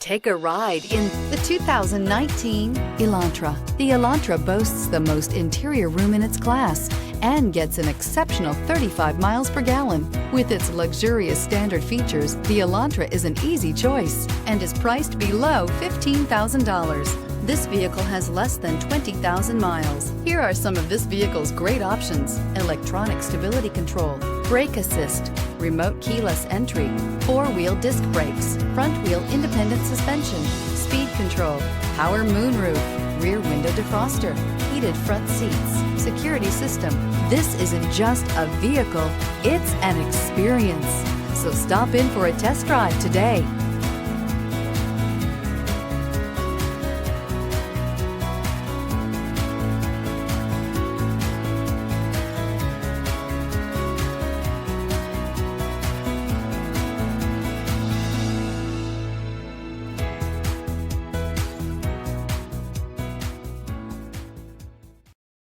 Take a ride in the 2019 Elantra. The Elantra boasts the most interior room in its class and gets an exceptional 35 miles per gallon. With its luxurious standard features, the Elantra is an easy choice and is priced below $15,000. This vehicle has less than 20,000 miles. Here are some of this vehicle's great options: electronic stability control, brake assist, remote keyless entry, four-wheel disc brakes, front wheel independent suspension, speed control, power moonroof, rear window defroster, heated front seats, security system. This isn't just a vehicle, it's an experience. So stop in for a test drive today.